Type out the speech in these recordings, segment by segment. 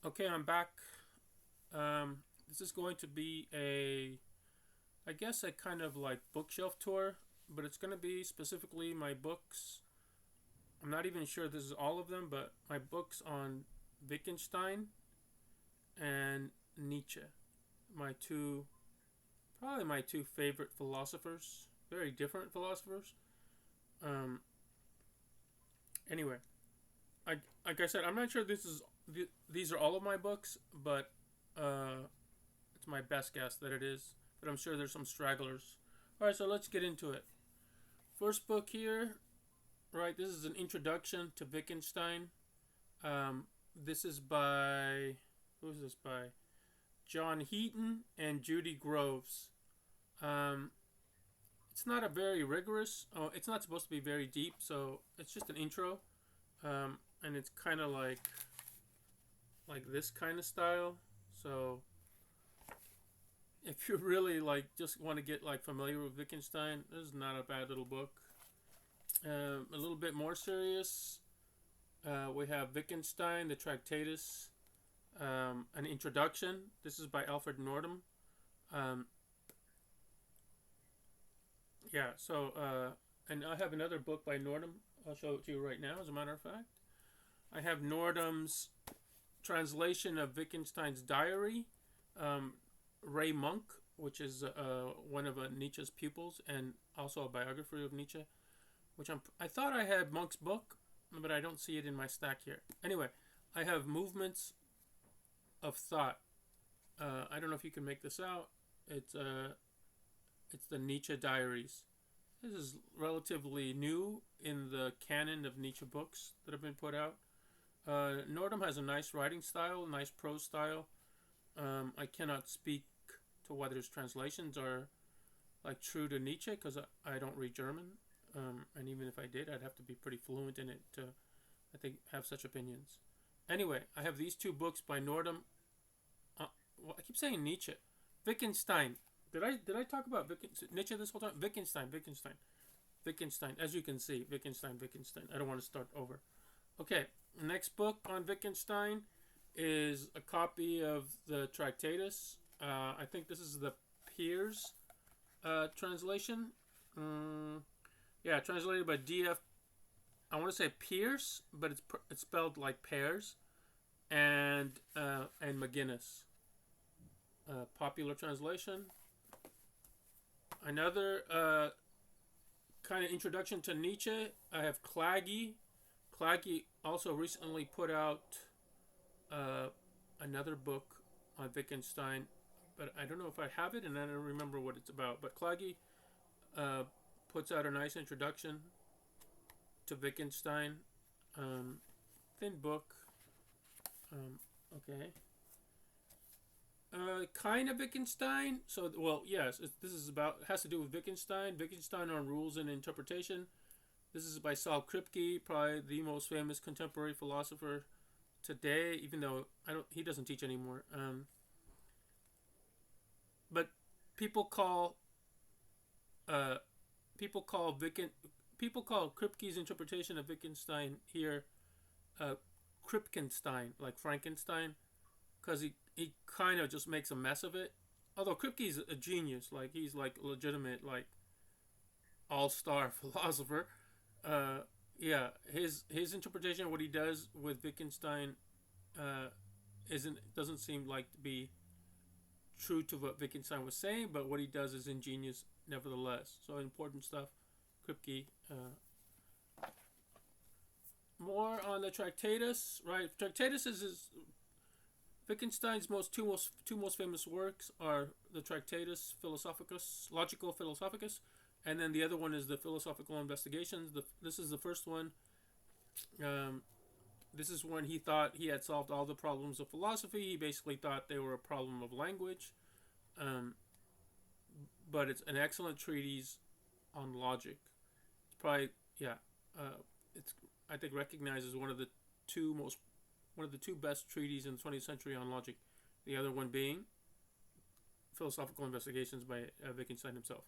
Okay, I'm back. This is going to be I guess, a kind of like bookshelf tour, but it's going to be specifically my books. I'm not even sure this is all of them, but my books on Wittgenstein and Nietzsche. My two, probably my two favorite philosophers. Very different philosophers. Um, anyway, I like I said, I'm not sure these are all of my books, but it's my best guess that it is. But I'm sure there's some stragglers. All right, so let's get into it. First book here, right? This is an introduction to Wittgenstein. Um, this is by who's this by? John Heaton and Judy Groves. Um, it's not a very rigorous. Oh, it's not supposed to be very deep, so it's just an intro. And it's kind of like this kind of style. So if you really like just want to get like familiar with Wittgenstein, this is not a bad little book. A little bit more serious. We have Wittgenstein, the Tractatus, an introduction. This is by Alfred Nordum. Um, yeah, so, and I have another book by Nordum. I'll show it to you right now, as a matter of fact. I have Nordum's translation of Wittgenstein's diary, um, Ray Monk, which is one of Nietzsche's pupils, and also a biography of Nietzsche, which I thought I had Monk's book, but I don't see it in my stack here. Anyway, I have Movements of Thought. I don't know if you can make this out. It's the Nietzsche Diaries. This is relatively new in the canon of Nietzsche books that have been put out. Nordum has a nice writing style, nice prose style. I cannot speak to whether his translations are like true to Nietzsche because I don't read German. And even if I did, I'd have to be pretty fluent in it to, I think, have such opinions. Anyway, I have these two books by Nordum. Well, I keep saying Nietzsche. Wittgenstein. Did I talk about Nietzsche this whole time? Wittgenstein. As you can see, Wittgenstein. I don't want to start over. Okay, next book on Wittgenstein is a copy of the Tractatus. I think this is the Peers translation. Yeah, translated by D.F. I want to say Pierce, but it's spelled like pears, and McGinnis. Popular translation. Another kind of introduction to Nietzsche. I have Claggy. Claggy also recently put out another book on Wittgenstein, but I don't know if I have it, and I don't remember what it's about. But Claggy puts out a nice introduction to Wittgenstein. Thin book. Okay. Kind of Wittgenstein. So, well, yes, this is about, it has to do with Wittgenstein. Wittgenstein on Rules and Interpretation. This is by Saul Kripke, probably the most famous contemporary philosopher today, even though he doesn't teach anymore. But people call Kripke's interpretation of Wittgenstein here Kripkenstein, like Frankenstein, because he kind of just makes a mess of it. Although Kripke's a genius, like he's like legitimate, like all-star philosopher. Yeah, his interpretation of what he does with Wittgenstein doesn't seem like to be true to what Wittgenstein was saying, but what he does is ingenious nevertheless. So important stuff. Kripke. More on the Tractatus, right? Tractatus is Wittgenstein's two most famous works are the Tractatus Philosophicus, Logico Philosophicus, and then the other one is the Philosophical Investigations. This is the first one. This is when he thought he had solved all the problems of philosophy. He basically thought they were a problem of language. But it's an excellent treatise on logic. It's probably, yeah, it's, I think, recognized as one of the two best treatises in the 20th century on logic. The other one being Philosophical Investigations by Wittgenstein himself.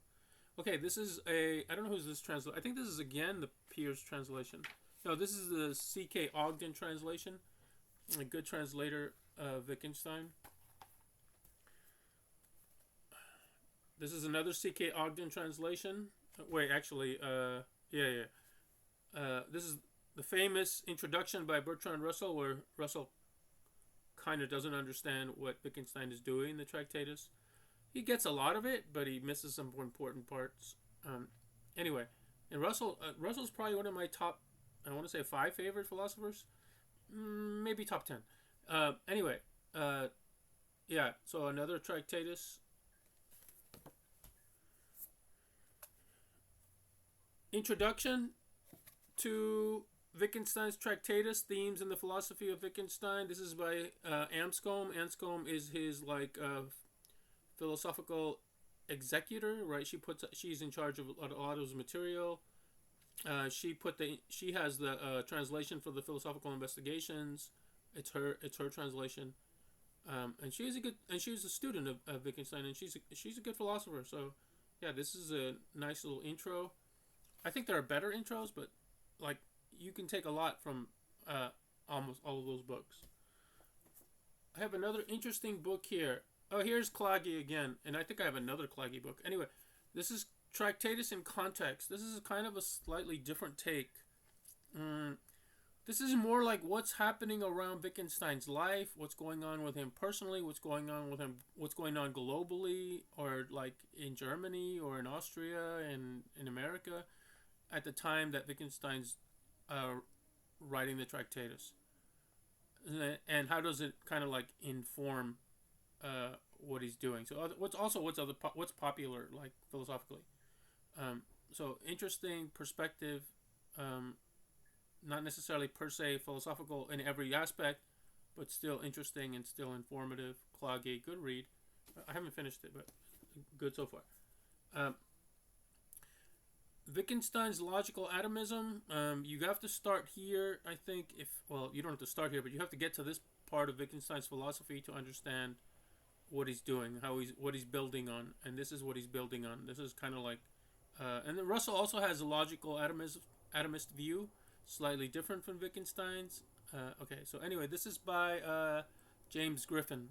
Okay, this is I don't know who's this translation. I think this is again the Peers translation. No, this is the C.K. Ogden translation. a good translator of Wittgenstein. This is another C.K. Ogden translation. Wait, actually, yeah. This is the famous introduction by Bertrand Russell, where Russell kind of doesn't understand what Wittgenstein is doing in the Tractatus. He gets a lot of it, but he misses some important parts. Anyway, and Russell's probably one of my top, I want to say 5 favorite philosophers, maybe top 10. Anyway, yeah. So another Tractatus. Introduction to Wittgenstein's Tractatus, Themes in the Philosophy of Wittgenstein. This is by Anscombe. Anscombe is his philosophical executor, right? She's in charge of a lot of his material. She has the translation for the philosophical investigations. It's her translation. And she's a student of Wittgenstein, and she's a good philosopher. So yeah, this is a nice little intro. I think there are better intros, but like you can take a lot from almost all of those books. I have another interesting book here. Oh, here's Claggy again, and I think I have another Claggy book. Anyway, this is Tractatus in Context. This is kind of a slightly different take. This is more like what's happening around Wittgenstein's life, what's going on with him personally, what's going on globally, or like in Germany or in Austria and in America at the time that Wittgenstein's writing the Tractatus, and how does it kind of like inform what he's doing? So what's popular like philosophically? So interesting perspective, not necessarily per se philosophical in every aspect, but still interesting and still informative. Claggy, good read. I haven't finished it, but good so far. Wittgenstein's logical atomism. You have to start here, I think. You don't have to start here, but you have to get to this part of Wittgenstein's philosophy to understand what he's doing, what he's building on, and this is what he's building on. This is kind of like, and then Russell also has a logical atomist view, slightly different from Wittgenstein's. Okay, so anyway, this is by James Griffin.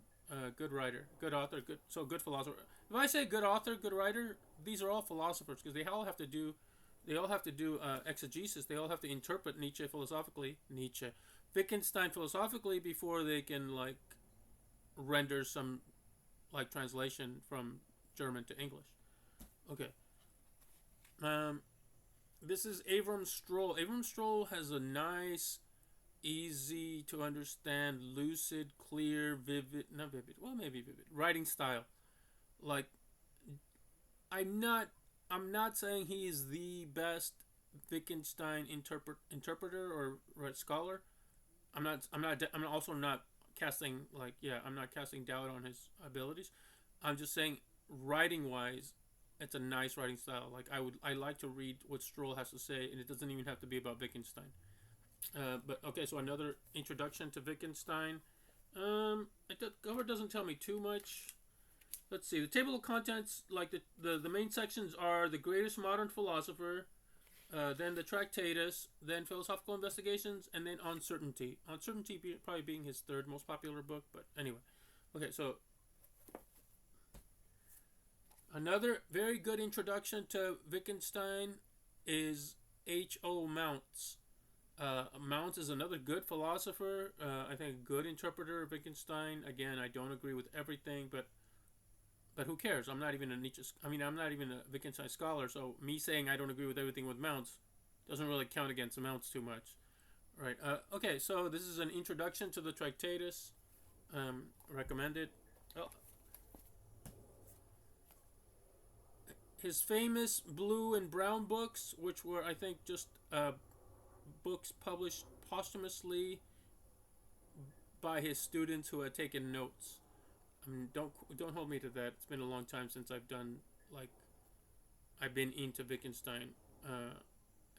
Good writer, good author, good philosopher. If I say good author, good writer, these are all philosophers because they all have to do exegesis. They all have to interpret Wittgenstein philosophically before they can like render some like translation from German to English. Okay. This is Avram Stroll. Avram Stroll has a nice, easy to understand, lucid, clear, not vivid, well maybe vivid, writing style. Like, I'm not saying he is the best Wittgenstein interpreter or scholar. I'm also not casting I'm not casting doubt on his abilities. I'm just saying writing wise, it's a nice writing style. Like I like to read what Stroll has to say, and it doesn't even have to be about Wittgenstein. But okay, so another introduction to Wittgenstein. The cover doesn't tell me too much. Let's see. The table of contents, like the main sections are the greatest modern philosopher, then the Tractatus, then philosophical investigations, and then uncertainty. Uncertainty probably being his third most popular book, but anyway. Okay, so another very good introduction to Wittgenstein is H.O. Mounts. Mounts is another good philosopher. I think a good interpreter of Wittgenstein. Again, I don't agree with everything, but who cares? I'm not even I'm not even a Wittgenstein scholar, so me saying I don't agree with everything with Mounts doesn't really count against Mounts too much. Right. Okay, so this is an introduction to the Tractatus. Recommended. Oh. His famous blue and brown books, which were, I think, just books published posthumously by his students who had taken notes. I mean, don't hold me to that. It's been a long time since I've been into Wittgenstein,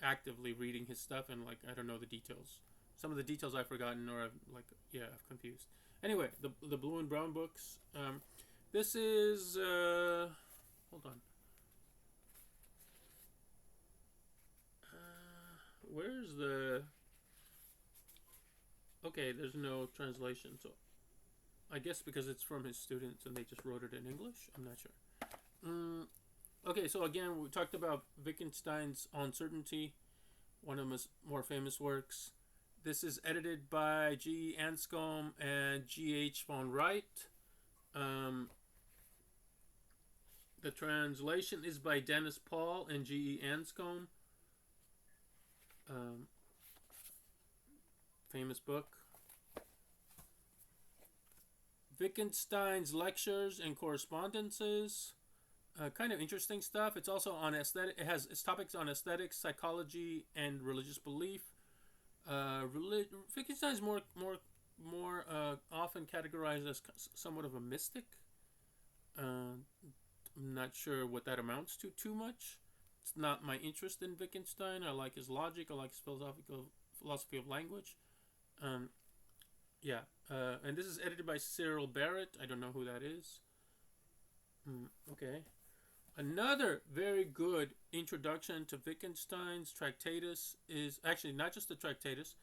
actively reading his stuff, and I don't know the details. Some of the details I've forgotten, or I've confused. Anyway, the blue and brown books. This is hold on. Where's the? Okay, there's no translation, so I guess because it's from his students and they just wrote it in English. I'm not sure. Okay, so again, we talked about Wittgenstein's Uncertainty, one of his more famous works. This is edited by G. E. Anscombe and G. H. von Wright. The translation is by Dennis Paul and G. E. Anscombe. Famous book. Wittgenstein's Lectures and Correspondences. Kind of interesting stuff. It's also on aesthetic. It has its topics on aesthetics, psychology, and religious belief. Wittgenstein is more often categorized as somewhat of a mystic. I'm not sure what that amounts to too much. It's not my interest in Wittgenstein. I like his logic. I like his philosophy of language. Yeah. And this is edited by Cyril Barrett. I don't know who that is. Okay. Another very good introduction to Wittgenstein's Tractatus is actually not just the Tractatus.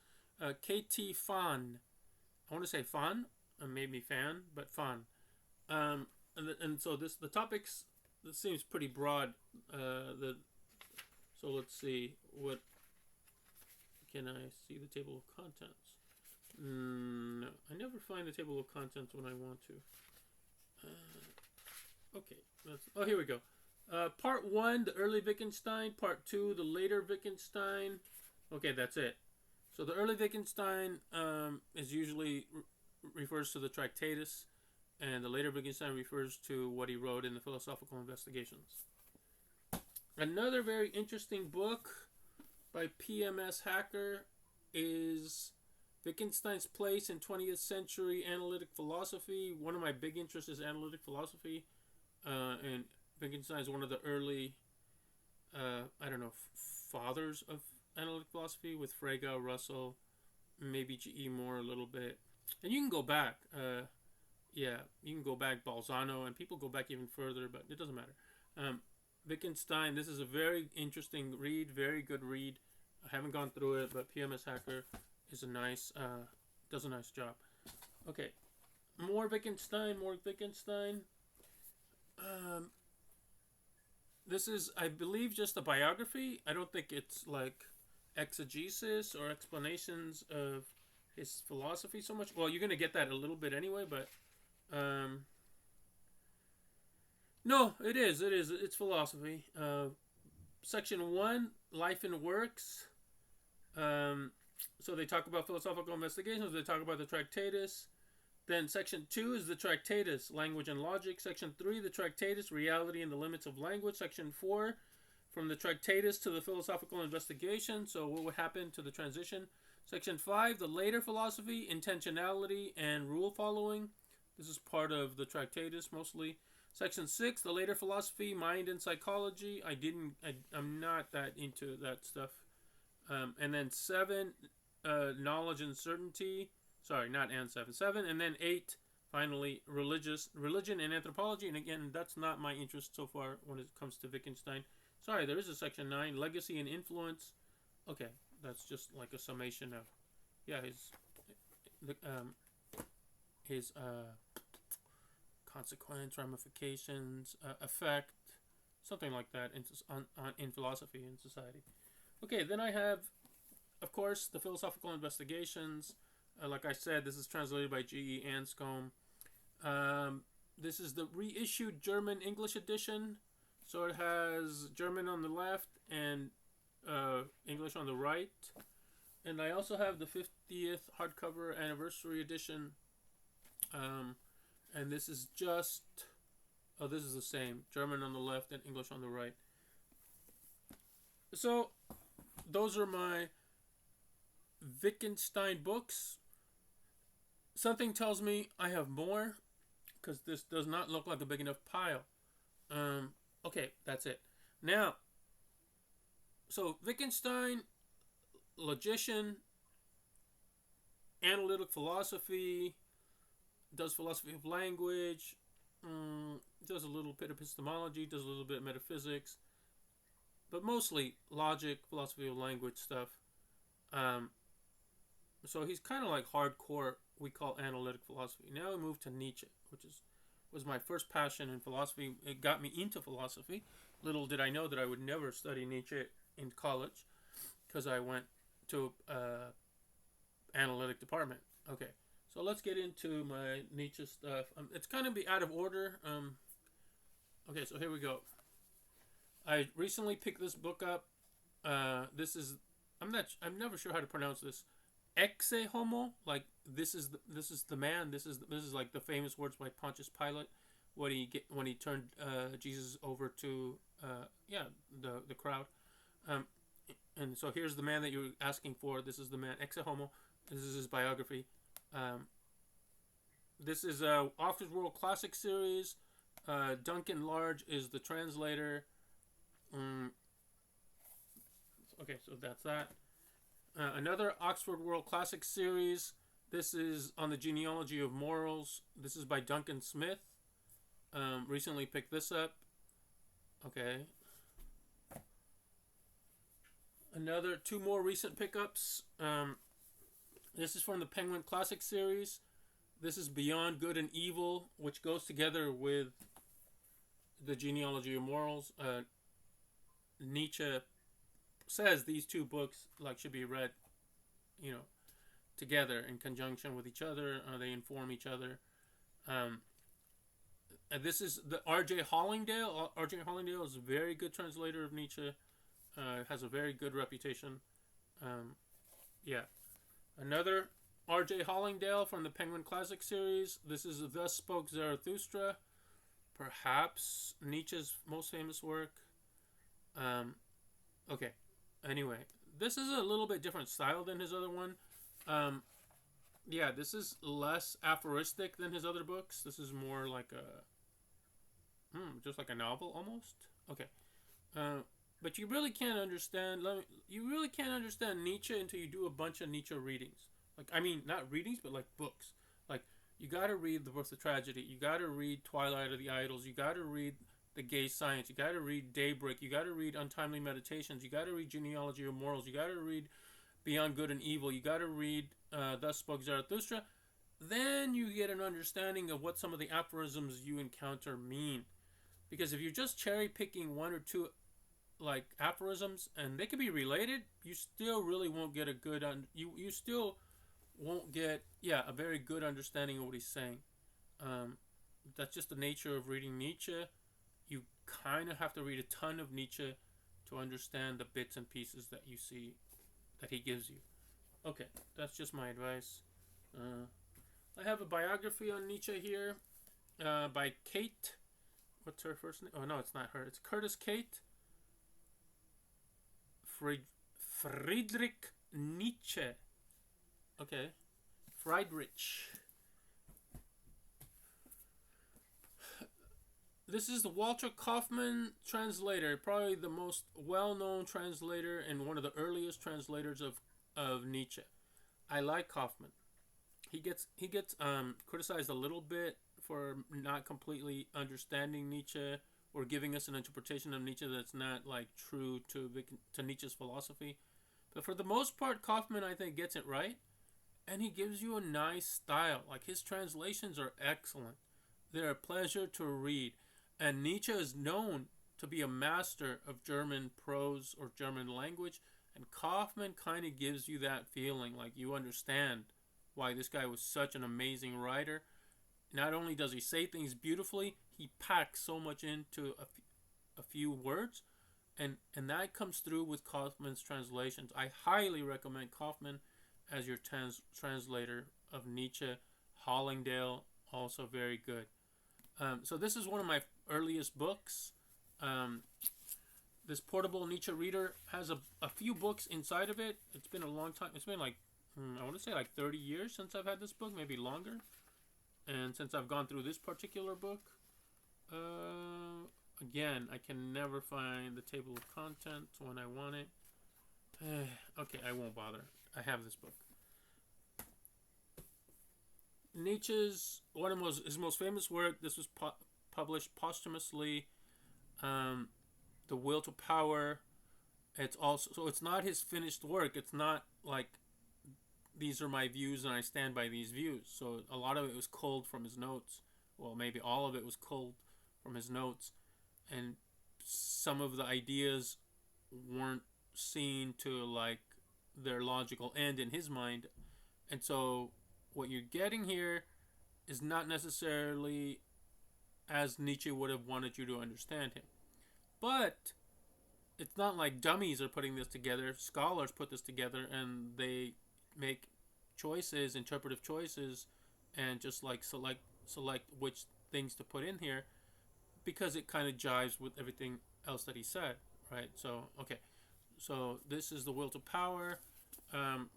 K.T. Fan. I want to say Fan, maybe fan, but Fan. And so the topics, this seems pretty broad. So let's see, what can I see the table of contents? No, I never find the table of contents when I want to. Okay, here we go. Part 1, the early Wittgenstein. Part 2, the later Wittgenstein. Okay, that's it. So the early Wittgenstein is usually refers to the Tractatus, and the later Wittgenstein refers to what he wrote in the Philosophical Investigations. Another very interesting book by PMS Hacker is Wittgenstein's Place in 20th Century Analytic Philosophy. One of my big interests is analytic philosophy, and Wittgenstein is one of the early, fathers of analytic philosophy, with Frege, Russell, maybe G.E. Moore a little bit. And you can go back. You can go back, Balzano, and people go back even further, but it doesn't matter. Wittgenstein, this is a very interesting read, very good read. I haven't gone through it, but PMS Hacker is does a nice job. Okay, more Wittgenstein. This is, I believe, just a biography. I don't think it's like exegesis or explanations of his philosophy so much. Well, you're going to get that a little bit anyway, but no, it is. It's philosophy. Section 1, Life and Works. So they talk about philosophical investigations. They talk about the Tractatus. Then section 2 is the Tractatus, Language and Logic. Section 3, the Tractatus, Reality and the Limits of Language. Section 4, from the Tractatus to the Philosophical Investigation. So what would happen to the transition? Section 5, the later philosophy, intentionality and rule following. This is part of the Tractatus mostly. Section 6, the later philosophy, mind and psychology. I'm not that into that stuff. And then 7, knowledge and certainty. Sorry, not and 7. 7, and then 8, finally, religion and anthropology. And again, that's not my interest so far when it comes to Wittgenstein. Sorry, there is a section 9, legacy and influence. Okay, that's just like a summation of, his consequence, ramifications, effect, something like that in philosophy and society. Okay, then I have, of course, the Philosophical Investigations. Like I said, this is translated by G.E. Anscombe. This is the reissued German-English edition. So it has German on the left and English on the right. And I also have the 50th hardcover anniversary edition. And this is just... Oh, this is the same. German on the left and English on the right. So, those are my Wittgenstein books. Something tells me I have more, because this does not look like a big enough pile. Okay, that's it. Now, so Wittgenstein, logician, analytic philosophy, does philosophy of language, does a little bit of epistemology, does a little bit of metaphysics, but mostly logic, philosophy of language stuff. So he's kind of like hardcore, we call analytic philosophy. Now we move to Nietzsche, which was my first passion in philosophy. It got me into philosophy. Little did I know that I would never study Nietzsche in college, because I went to analytic department. Okay, so let's get into my Nietzsche stuff. It's kind of be out of order. Okay, so here we go. I recently picked this book up. This is I'm never sure how to pronounce this. Exe homo, like this is the man. This is like the famous words by Pontius Pilate when he turned Jesus over to the crowd. And so here's the man that you're asking for. This is the man, Exe homo. This is his biography. This is a Oxford World Classic series. Duncan Large is the translator. Okay, so that's that. Another Oxford World Classic series. This is on the genealogy of morals. This is by Duncan Smith. Recently picked this up. Okay. Two more recent pickups. This is from the Penguin Classic series. This is Beyond Good and Evil, which goes together with the genealogy of morals. Nietzsche says these two books should be read, together in conjunction with each other. They inform each other. And this is the R.J. Hollingdale. R.J. Hollingdale is a very good translator of Nietzsche. Has a very good reputation. Another R.J. Hollingdale from the Penguin Classic series. This is Thus Spoke Zarathustra. Perhaps Nietzsche's most famous work. Okay. Anyway, this is a little bit different style than his other one. This is less aphoristic than his other books. This is more like just like a novel almost. Okay. But you really can't understand Nietzsche until you do a bunch of Nietzsche readings. Not readings, but books. You got to read The Birth of Tragedy. You got to read Twilight of the Idols. You got to read The Gay Science. You got to read Daybreak. You got to read Untimely Meditations. You got to read Genealogy of Morals. You got to read Beyond Good and Evil. You got to read Thus Spoke Zarathustra. Then you get an understanding of what some of the aphorisms you encounter mean. Because if you're just cherry picking one or two aphorisms, and they could be related, you still really won't get a good you still won't get a very good understanding of what he's saying. That's just the nature of reading Nietzsche. You kind of have to read a ton of Nietzsche to understand the bits and pieces that you see that he gives you. Okay, that's just my advice. I have a biography on Nietzsche here by Kate. What's her first name? Oh no, it's not her. It's Curtis Kate. Friedrich Nietzsche. Okay. Friedrich. This is the Walter Kaufmann translator, probably the most well-known translator and one of the earliest translators of Nietzsche. I like Kaufmann. He gets criticized a little bit for not completely understanding Nietzsche or giving us an interpretation of Nietzsche that's not true to Nietzsche's philosophy. But for the most part, Kaufmann, I think, gets it right. And he gives you a nice style. His translations are excellent. They're a pleasure to read. And Nietzsche is known to be a master of German prose or German language. And Kaufmann kind of gives you that feeling. You understand why this guy was such an amazing writer. Not only does he say things beautifully, he packs so much into a few words. And that comes through with Kaufmann's translations. I highly recommend Kaufmann as your translator of Nietzsche. Hollingdale, also very good. So this is one of my earliest books. This portable Nietzsche reader has a few books inside of it. It's been a long time. It's been I want to say 30 years since I've had this book, maybe longer. And since I've gone through this particular book, again, I can never find the table of contents when I want it. Okay, I won't bother. I have this book. Nietzsche's his most famous work. This was published posthumously. The Will to Power. It's not his finished work. It's not these are my views and I stand by these views. So a lot of it was culled from his notes. Well, maybe all of it was culled from his notes, and some of the ideas weren't seen to like their logical end in his mind. And so what you're getting here is not necessarily as Nietzsche would have wanted you to understand him. But it's not like dummies are putting this together. Scholars put this together and they make choices, interpretive choices, and just like select which things to put in here because it kind of jives with everything else that he said, right? So, okay. So this is The Will to Power.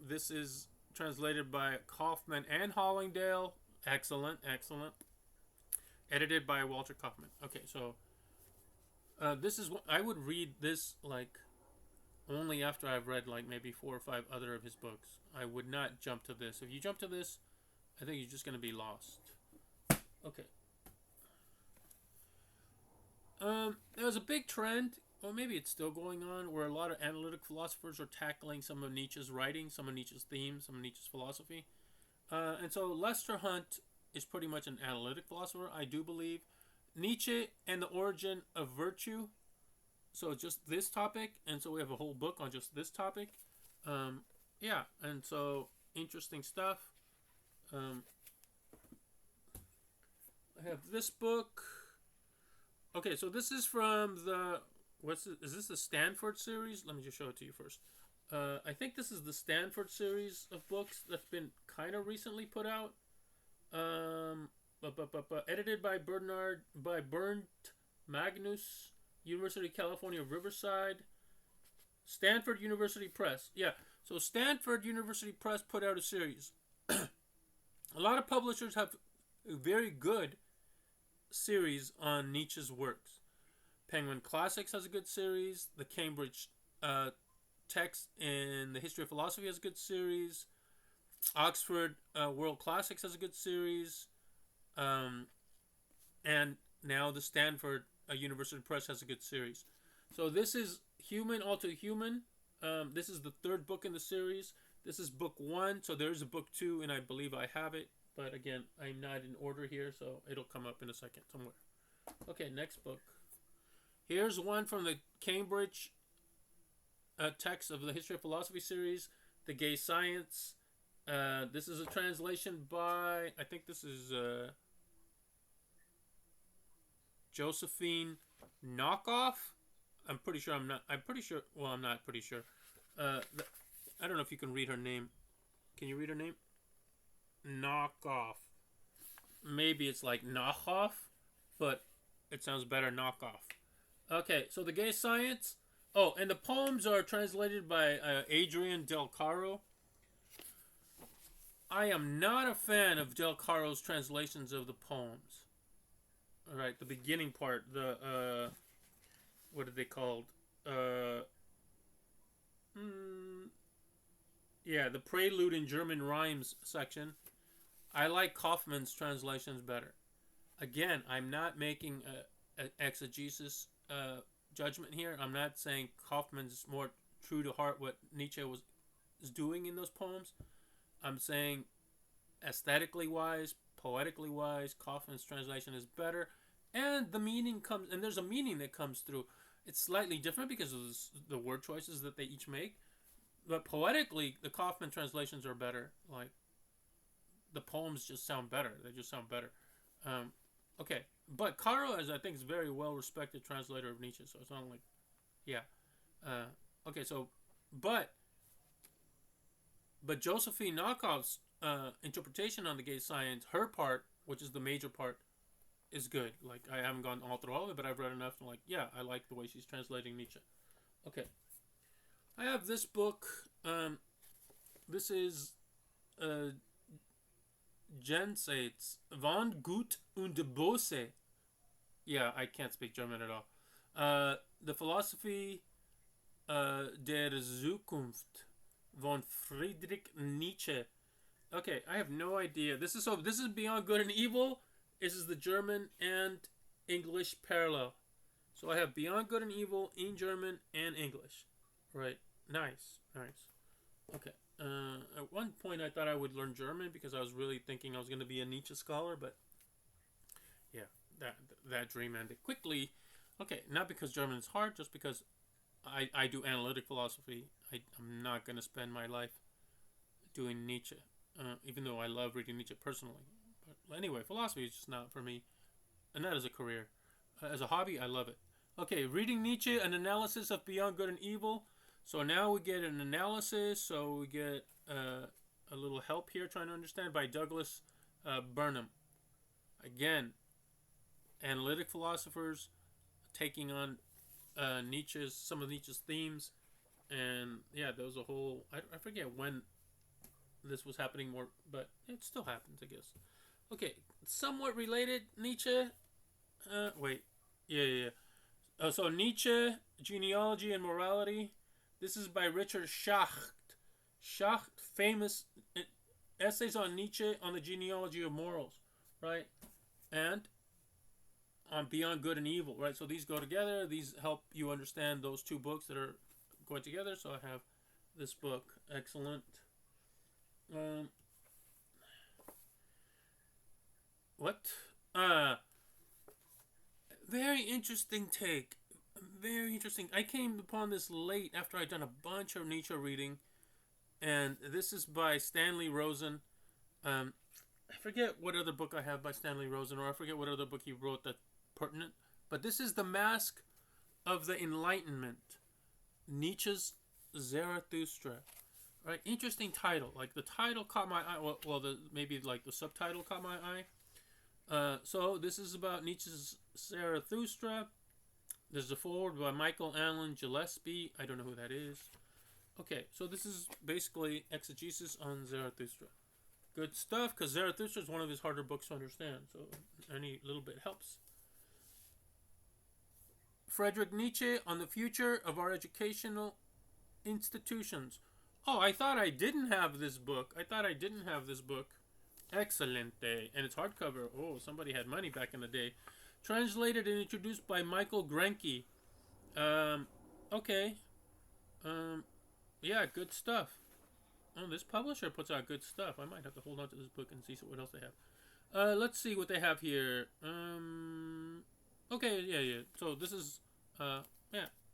This is translated by Kaufman and Hollingdale. Excellent, excellent. Edited by Walter Kaufman. Okay, so this is what I would read this like only after I've read like maybe 4 or 5 other of his books. I would not jump to this. If you jump to this, I think you're just going to be lost. Okay. There was a big trend, or maybe it's still going on, where a lot of analytic philosophers are tackling some of Nietzsche's writing, some of Nietzsche's themes, some of Nietzsche's philosophy. And so Lester Hunt is pretty much an analytic philosopher, I do believe. Nietzsche and the Origin of Virtue. So just this topic, and so we have a whole book on just this topic. Yeah, and so interesting stuff. I have this book. Okay, so this is from the is this the Stanford series? Let me just show it to you first. I think this is the Stanford series of books that's been kind of recently put out. Edited by Bernd Magnus, University of California, Riverside. Stanford University Press. Yeah, so Stanford University Press put out a series. A lot of publishers have a very good series on Nietzsche's works. Penguin Classics has a good series. The Cambridge Text in the History of Philosophy has a good series. Oxford World Classics has a good series. And now the Stanford University Press has a good series. So this is Human All Too Human. This is the 3rd book in the series. This is book 1. So there's a book 2, and I believe I have it. But again, I'm not in order here, so it'll come up in a second somewhere. Okay, next book. Here's one from the Cambridge text of the History of Philosophy series, The Gay Science. This is a translation by, I think this is Josephine Knockoff. I'm pretty sure. Well, I'm not pretty sure. I don't know if you can read her name. Can you read her name? Knockoff. Maybe it's like knockoff, but it sounds better knockoff. Okay, so The Gay Science. Oh, and the poems are translated by Adrian Del Caro. I am not a fan of Del Caro's translations of the poems. All right, the beginning part, the what are they called? Yeah, the prelude in German rhymes section. I like Kaufman's translations better. Again, I'm not making an exegesis judgment here. I'm not saying Kaufman's more true to heart what Nietzsche is doing in those poems. I'm saying aesthetically wise, poetically wise, Kaufman's translation is better. And the meaning comes, and there's a meaning that comes through. It's slightly different because of the word choices that they each make. But poetically, the Kaufman translations are better. Like, the poems just sound better. They just sound better. Okay. But Caro, I think, is a very well-respected translator of Nietzsche. So it's not like, yeah. Okay, so, but Josephine Knockoff's interpretation on The Gay Science, her part, which is the major part, is good. Like, I haven't gone all through all of it, but I've read enough to like, yeah, I like the way she's translating Nietzsche. Okay. I have this book. This is Jenseits Von Gut und Böse. Yeah, I can't speak German at all. The Philosophy der Zukunft von Friedrich Nietzsche. Okay, I have no idea. This is Beyond Good and Evil. This is the German and English parallel. So I have Beyond Good and Evil in German and English. Right. Nice. Okay. At one point, I thought I would learn German because I was really thinking I was going to be a Nietzsche scholar, but yeah, that dream ended quickly. Okay, not because German is hard, just because I do analytic philosophy. I'm not going to spend my life doing Nietzsche, even though I love reading Nietzsche personally. But anyway, philosophy is just not for me, and not as a career. As a hobby, I love it. Okay, reading Nietzsche, an analysis of Beyond Good and Evil. So now we get an analysis, so we get a little help here trying to understand by Douglas Burnham. Again, analytic philosophers taking on some of Nietzsche's themes, and yeah, there was a whole. I forget when this was happening more, but it still happens, I guess. Okay, somewhat related Nietzsche. Wait, yeah. So Nietzsche, Genealogy and Morality. This is by Richard Schacht. Schacht, famous essays on Nietzsche on the genealogy of morals, right? And on Beyond Good and Evil, right? So these go together. These help you understand those two books that are going together. So I have this book. Excellent. What? Very interesting take. Very interesting. I came upon this late after I'd done a bunch of Nietzsche reading. And this is by Stanley Rosen. I forget what other book I have by Stanley Rosen, or I forget what other book he wrote that's pertinent. But this is The Mask of the Enlightenment. Nietzsche's Zarathustra. Right? Interesting title. Like, the title caught my eye. Well, maybe like the subtitle caught my eye. So this is about Nietzsche's Zarathustra. There's a foreword by Michael Allen Gillespie. I don't know who that is. Okay, so this is basically exegesis on Zarathustra. Good stuff, because Zarathustra is one of his harder books to understand, so any little bit helps. Friedrich Nietzsche on the future of our educational institutions. Oh, I thought I didn't have this book. Excellent day. And it's hardcover. Oh, somebody had money back in the day. Translated and introduced by Michael Grenke. Okay. Yeah, good stuff. Oh, this publisher puts out good stuff. I might have to hold on to this book and see what else they have. Let's see what they have here. Okay, yeah. So this is,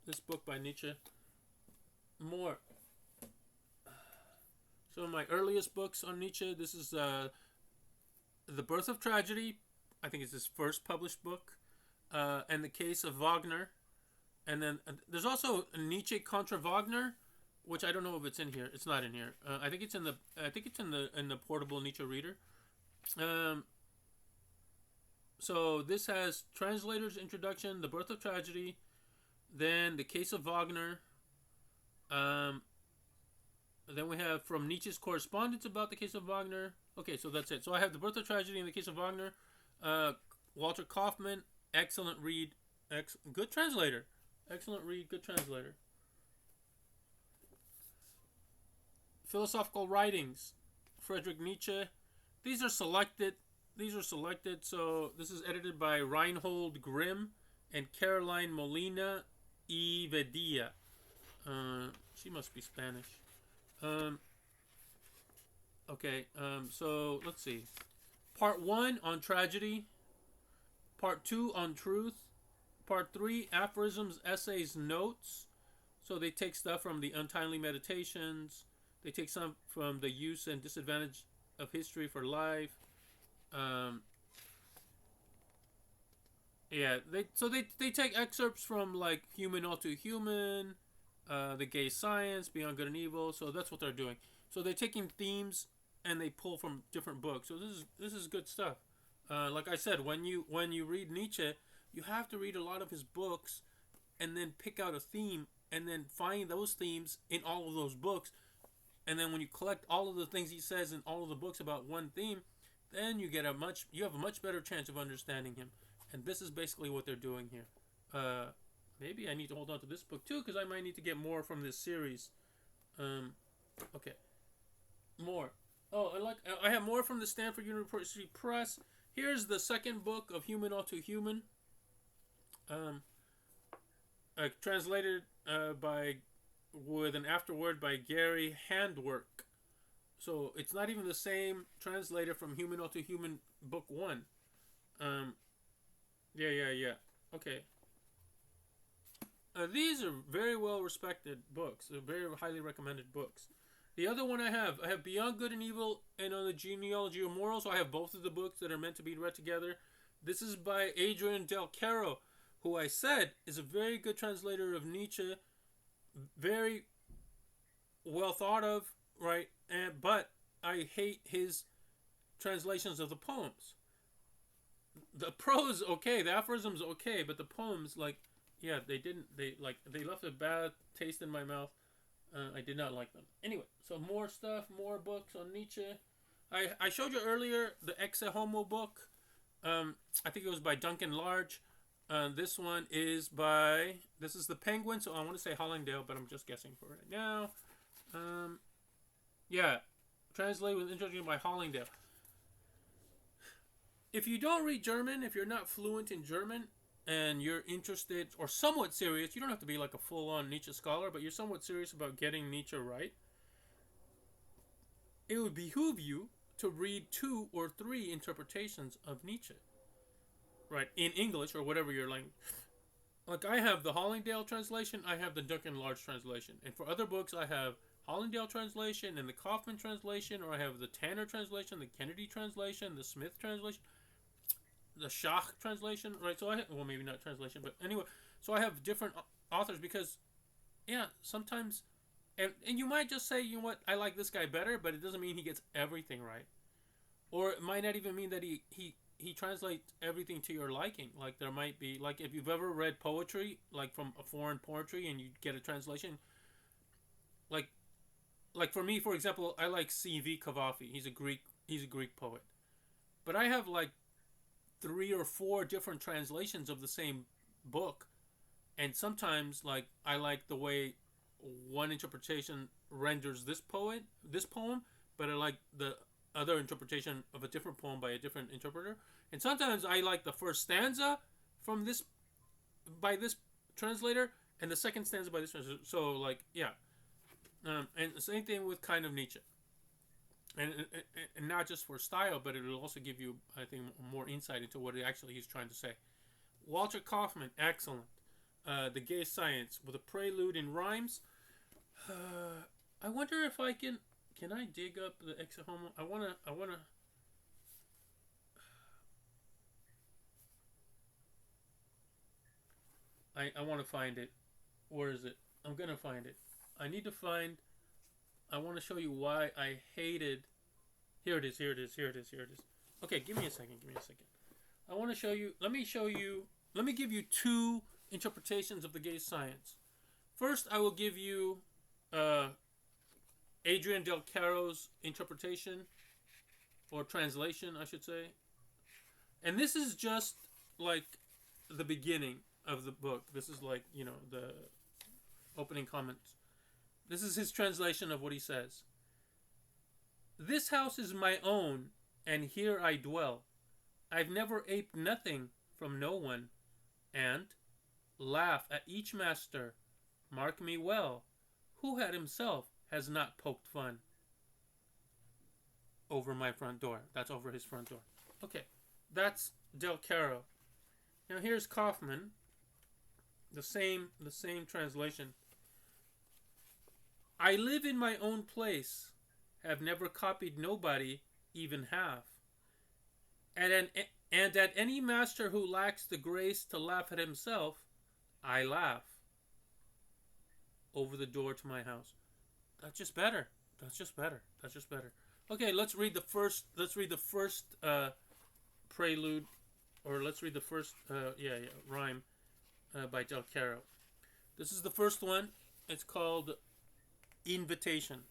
this book by Nietzsche. More. So my earliest books on Nietzsche, this is The Birth of Tragedy. I think it's his first published book. And The Case of Wagner. And then there's also Nietzsche contra Wagner, which I don't know if it's in here. It's not in here. I think it's in the portable Nietzsche reader. So this has translator's introduction, The Birth of Tragedy, then The Case of Wagner. Then we have From Nietzsche's Correspondence about the Case of Wagner. Okay, so that's it. So I have The Birth of Tragedy and The Case of Wagner. Walter Kaufmann, excellent read. Good translator. Excellent read, good translator. Philosophical Writings, Friedrich Nietzsche. These are selected. So this is edited by Reinhold Grimm and Caroline Molina y Vedia. She must be Spanish. Okay, so let's see. Part 1 on tragedy. Part 2 on truth. Part 3, aphorisms, essays, notes. So they take stuff from the Untimely Meditations. They take some from the use and disadvantage of history for life. They take excerpts from like Human All Too Human, The Gay Science, Beyond Good and Evil. So that's what they're doing. So they're taking themes and they pull from different books. So this is good stuff. Like I said, when you read Nietzsche, you have to read a lot of his books and then pick out a theme and then find those themes in all of those books. And then when you collect all of the things he says in all of the books about one theme, then you have a much better chance of understanding him. And this is basically what they're doing here. Maybe I need to hold on to this book too, because I might need to get more from this series. Okay. More. Oh, I have more from the Stanford University Press. Here's the second book of Human All Too Human. Translated with an afterword by Gary Handwork. So it's not even the same translator from Human to Human Book 1. Um, yeah. Okay. These are very well respected books. They're very highly recommended books. The other one I have Beyond Good and Evil and On the Genealogy of Morals. So I have both of the books that are meant to be read together. This is by Adrian Del Caro, who I said is a very good translator of Nietzsche. Very well thought of, right? But I hate his translations of the poems. The prose okay, the aphorisms okay, but the poems, like, yeah, they left a bad taste in my mouth. I did not like them. Anyway, so more stuff, more books on Nietzsche. I showed you earlier the Exe Homo book. I think it was by Duncan Large. This is the Penguin, so I want to say Hollingdale, but I'm just guessing for right now. Yeah, translated with introduction by Hollingdale. If you don't read German, if you're not fluent in German, and you're interested or somewhat serious, you don't have to be like a full-on Nietzsche scholar, but you're somewhat serious about getting Nietzsche right, it would behoove you to read 2 or 3 interpretations of Nietzsche, right, in English or whatever your language. Like, I have the Hollingdale translation, I have the Duncan Large translation, and for other books I have Hollingdale translation and the Kaufman translation, or I have the Tanner translation, the Kennedy translation, the Smith translation, the Schach translation, right? So maybe not translation, but anyway, so I have different authors because, yeah, sometimes, and you might just say, you know what, I like this guy better, but it doesn't mean he gets everything right, or it might not even mean that he translates everything to your liking. Like, there might be, like, if you've ever read poetry, like from a foreign poetry, and you get a translation, like for me, for example, I like C.V. Cavafy. He's a Greek poet, but I have like 3 or 4 different translations of the same book, and sometimes, like, I like the way one interpretation renders this poem, but I like the other interpretation of a different poem by a different interpreter. And sometimes I like the first stanza from this by this translator and the second stanza by this translator. So, like, yeah. And the same thing with kind of Nietzsche. And not just for style, but it will also give you, I think, more insight into what he's trying to say. Walter Kaufmann, excellent. The Gay Science with a prelude in rhymes. I wonder if I can I dig up the Exe Homo? I wanna find it. Where is it? I'm gonna find it. I want to show you why I hated. Here it is. Okay, give me a second. I want to show you. Let me give you 2 interpretations of the Gay Science. First, I will give you Adrian Del Caro's interpretation, or translation, I should say. And this is just like the beginning of the book. This is like, the opening comments. This is his translation of what he says. This house is my own, and here I dwell. I've never aped nothing from no one, and laugh at each master. Mark me well, who had himself has not poked fun over my front door. That's over his front door. Okay, that's Del Caro. Now here's Kaufman. The same translation. I live in my own place, have never copied nobody, even half. And at any master who lacks the grace to laugh at himself, I laugh. Over the door to my house. That's just better. Okay, let's read the first prelude, or let's read the first rhyme by Del Caro. This is the first one. It's called Invitation.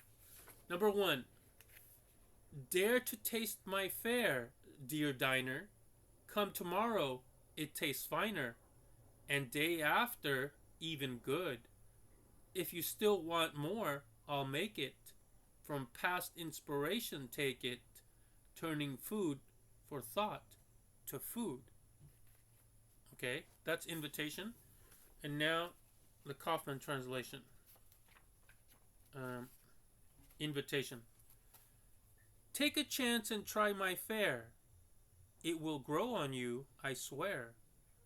Number 1. Dare to taste my fare, dear diner. Come tomorrow, it tastes finer, and day after, even good. If you still want more, I'll make it. From past inspiration take it, turning food for thought to food. Okay, that's Invitation. And now the Kaufman translation. Invitation. Take a chance and try my fare. It will grow on you, I swear.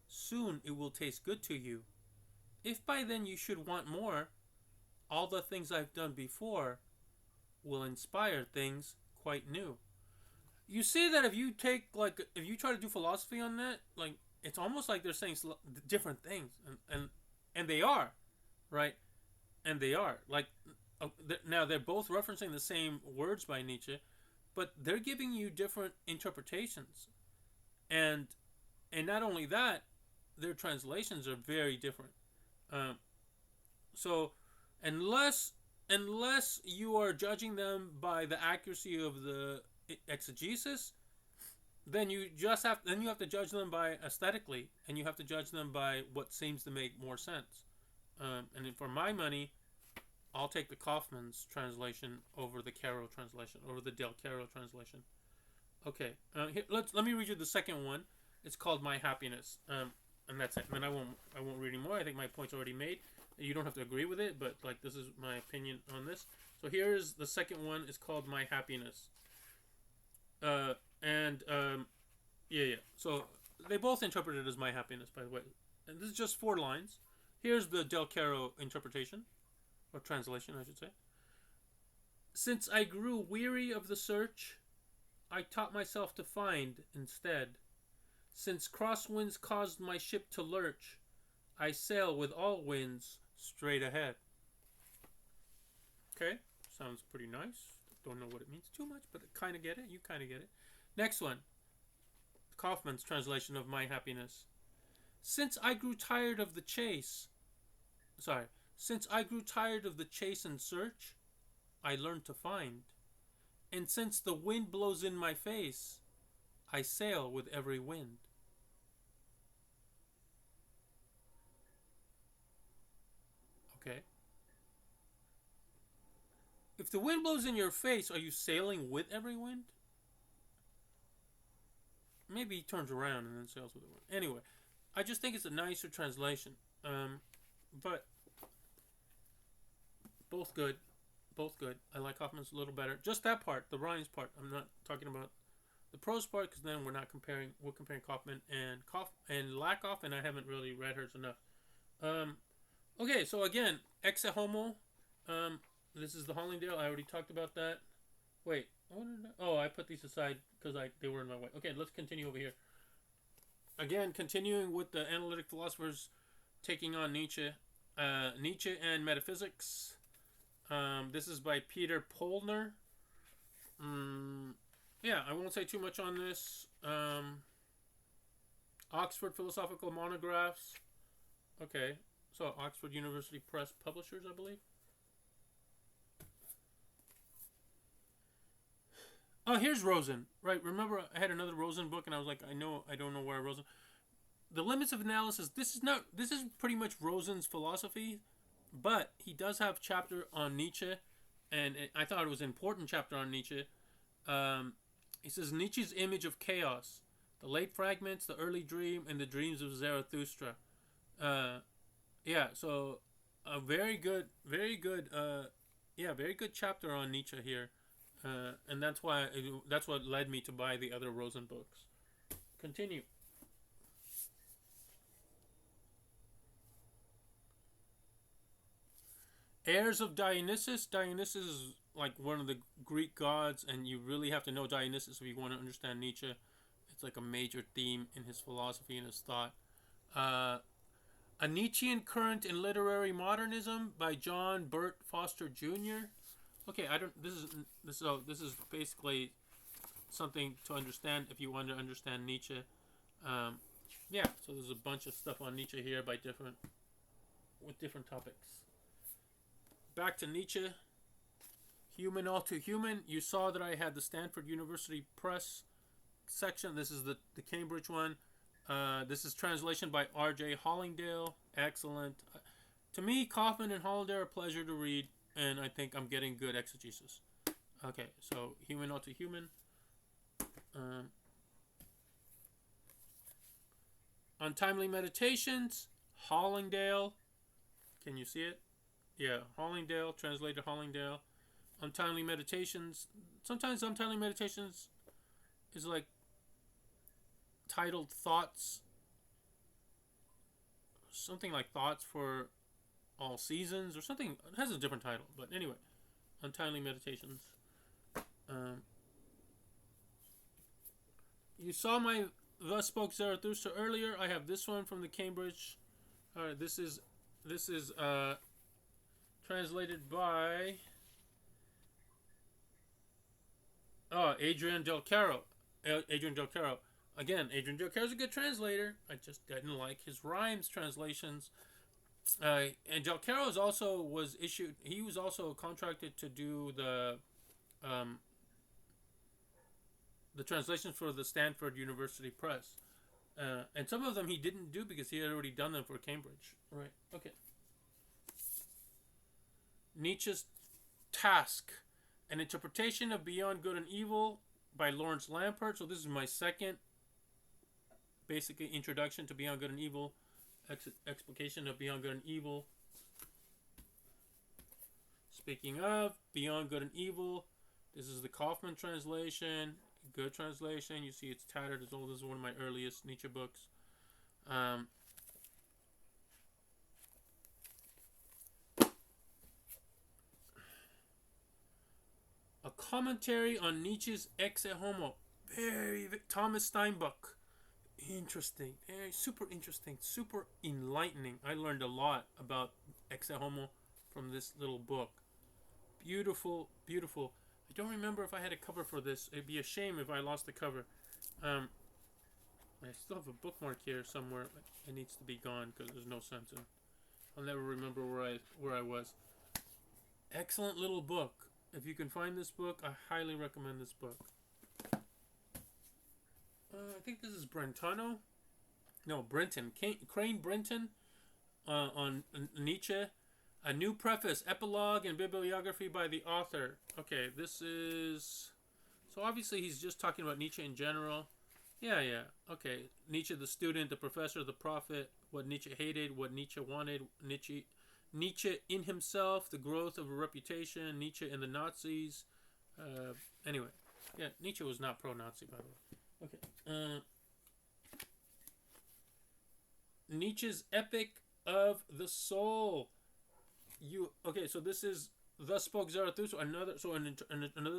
Soon it will taste good to you. If by then you should want more, all the things I've done before will inspire things quite new. You see that if you if you try to do philosophy on that, like, it's almost like they're saying different things, and they are, right? And they are like, now they're both referencing the same words by Nietzsche, but they're giving you different interpretations, and not only that, their translations are very different. Um, so unless you are judging them by the accuracy of the exegesis, then you have to judge them by aesthetically, and you have to judge them by what seems to make more sense. And for my money, I'll take the Kaufman's translation over the Caro translation, over the Del Caro translation. Okay, let me read you the second one. It's called My Happiness, and that's it. And then I won't read anymore. I think my point's already made. You don't have to agree with it, but like, this is my opinion on this. So here's the second one. It's called My Happiness. Yeah. So they both interpret it as My Happiness, by the way. And this is just 4 lines. Here's the Del Caro interpretation, or translation, I should say. Since I grew weary of the search, I taught myself to find instead. Since crosswinds caused my ship to lurch, I sail with all winds straight ahead. Okay, sounds pretty nice. Don't know what it means too much, but I kind of get it. You kind of get it. Next one. Kaufman's translation of My Happiness. Since I grew tired of the chase and search, I learned to find. And since the wind blows in my face, I sail with every wind. Okay. If the wind blows in your face, are you sailing with every wind? Maybe he turns around and then sails with the wind. Anyway, I just think it's a nicer translation. But both good. Both good. I like Kaufman's a little better. Just that part, the rhymes part. I'm not talking about the prose part, because then we're comparing Kaufman and Lakoff, and I haven't really read hers enough. Okay, so again, Exe Homo. This is the Hollingdale. I already talked about that. Wait, I put these aside because they were in my way. Okay, let's continue over here. Again, continuing with the analytic philosophers taking on Nietzsche. Nietzsche and Metaphysics. This is by Peter Polner. Yeah, I won't say too much on this. Oxford Philosophical Monographs. Okay, so Oxford University Press Publishers, I believe. Oh, here's Rosen. Right, remember I had another Rosen book, and I was like, I don't know where Rosen. The Limits of Analysis. This is pretty much Rosen's philosophy, but he does have a chapter on Nietzsche, and I thought it was an important chapter on Nietzsche. He says Nietzsche's image of chaos, the late fragments, the early dream, and the dreams of Zarathustra. Yeah, so a very good chapter on Nietzsche here, and that's what led me to buy the other Rosen books. Continue. Heirs of Dionysus. Dionysus is like one of the Greek gods, and you really have to know Dionysus if you want to understand Nietzsche. It's like a major theme in his philosophy and his thought. A Nietzschean Current in Literary Modernism by John Burt Foster Jr. Okay, this is basically something to understand if you want to understand Nietzsche. Yeah, so there's a bunch of stuff on Nietzsche here with different topics. Back to Nietzsche. Human All Too Human. You saw that I had the Stanford University Press section. This is the Cambridge one. This is translation by R.J. Hollingdale. Excellent. To me, Kaufman and Hollingdale are a pleasure to read, and I think I'm getting good exegesis. Okay, so Human All Too Human. Untimely Meditations. Hollingdale. Can you see it? Yeah, Hollingdale, translated Hollingdale. Untimely Meditations. Sometimes Untimely Meditations is like titled Thoughts, something like Thoughts for All Seasons or something. It has a different title, but anyway, Untimely Meditations. You saw my Thus Spoke Zarathustra earlier. I have this one from the Cambridge. This is translated by Adrian Del Caro. Adrian Del Caro. Again, Adrian Del Caro is a good translator. I just didn't like his rhymes translations. And Del Caro he was also contracted to do the translations for the Stanford University Press. And some of them he didn't do because he had already done them for Cambridge. Right. Okay. Nietzsche's Task, an interpretation of Beyond Good and Evil by Lawrence Lampert. So this is my second, basically, introduction to Beyond Good and Evil, explication of Beyond Good and Evil. Speaking of Beyond Good and Evil, this is the Kaufman translation. Good translation. You see it's tattered. It's old. This is one of my earliest Nietzsche books. A commentary on Nietzsche's Ex Homo. Thomas Steinbuck. Interesting. Very super interesting. Super enlightening. I learned a lot about Ex Homo from this little book. Beautiful, beautiful. I don't remember if I had a cover for this. It'd be a shame if I lost the cover. I still have a bookmark here somewhere. It needs to be gone because there's no sense in it. I'll never remember where I was. Excellent little book. If you can find this book, I highly recommend this book. I think this is Brentano. No, Brenton. Crane Brenton on Nietzsche. A new preface, epilogue, and bibliography by the author. Okay, this is... So obviously he's just talking about Nietzsche in general. Yeah. Okay, Nietzsche the student, the professor, the prophet, what Nietzsche hated, what Nietzsche wanted, Nietzsche in himself, the growth of a reputation, Nietzsche and the Nazis. Anyway, yeah, Nietzsche was not pro-Nazi, by the way. Okay. Nietzsche's Epic of the Soul. So this is Thus Spoke Zarathustra. Another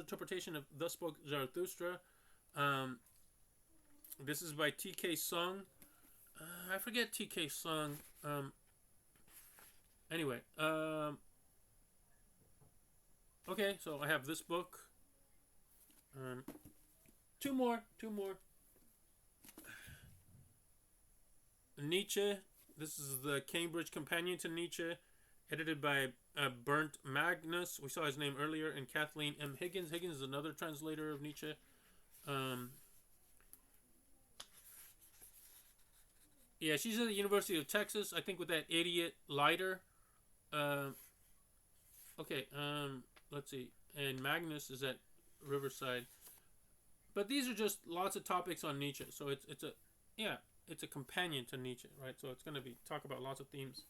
interpretation of Thus Spoke Zarathustra. This is by T.K. Sung. I forget T.K. Sung. Anyway. Okay, so I have this book. Two more. Nietzsche. This is the Cambridge Companion to Nietzsche, edited by Bernd Magnus. We saw his name earlier, and Kathleen M. Higgins. Higgins is another translator of Nietzsche. Yeah, she's at the University of Texas, I think, with that idiot Leiter. Okay, let's see. And Magnus is at Riverside. But these are just lots of topics on Nietzsche. So it's a companion to Nietzsche, right? So it's going to be talk about lots of themes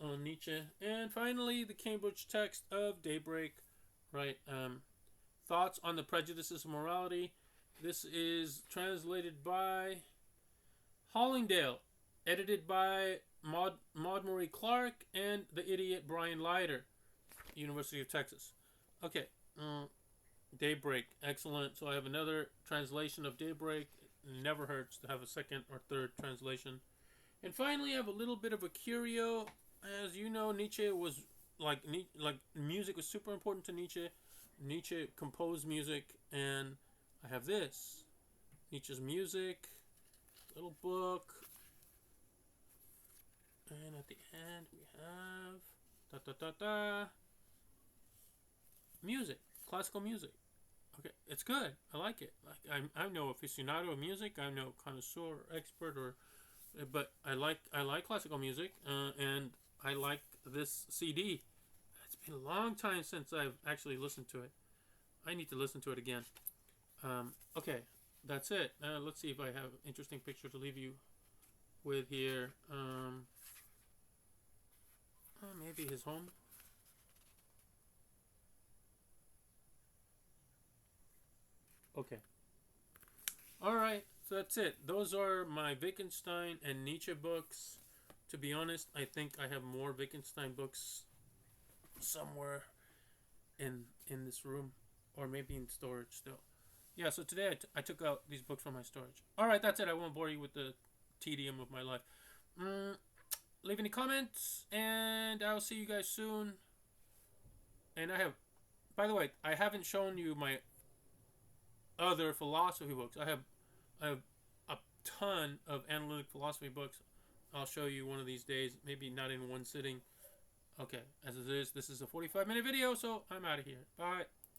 on Nietzsche. And finally, the Cambridge text of Daybreak, right? Thoughts on the Prejudices of Morality. This is translated by Hollingdale, edited by Maud Marie Clark and the idiot Brian Leiter, University of Texas. Okay, Daybreak, excellent. So I have another translation of Daybreak. It never hurts to have a second or third translation. And finally, I have a little bit of a curio. As you know, Nietzsche was like music was super important to Nietzsche. Nietzsche composed music, and I have this, Nietzsche's Music, little book. And at the end we have music, classical music. Okay, it's good. I like it. I'm no aficionado of music. I'm no connoisseur, expert, but I like classical music, and I like this CD. It's been a long time since I've actually listened to it. I need to listen to it again. Okay, that's it. Let's see if I have an interesting picture to leave you with here. Maybe his home. Okay. All right. So that's it. Those are my Wittgenstein and Nietzsche books. To be honest, I think I have more Wittgenstein books somewhere in this room, or maybe in storage still. Yeah. So today I took out these books from my storage. All right. That's it. I won't bore you with the tedium of my life. Leave any comments, and I'll see you guys soon. And by the way, I haven't shown you my other philosophy books. I have a ton of analytic philosophy books. I'll show you one of these days. Maybe not in one sitting. Okay, as it is, this is a 45-minute video, so I'm out of here. Bye.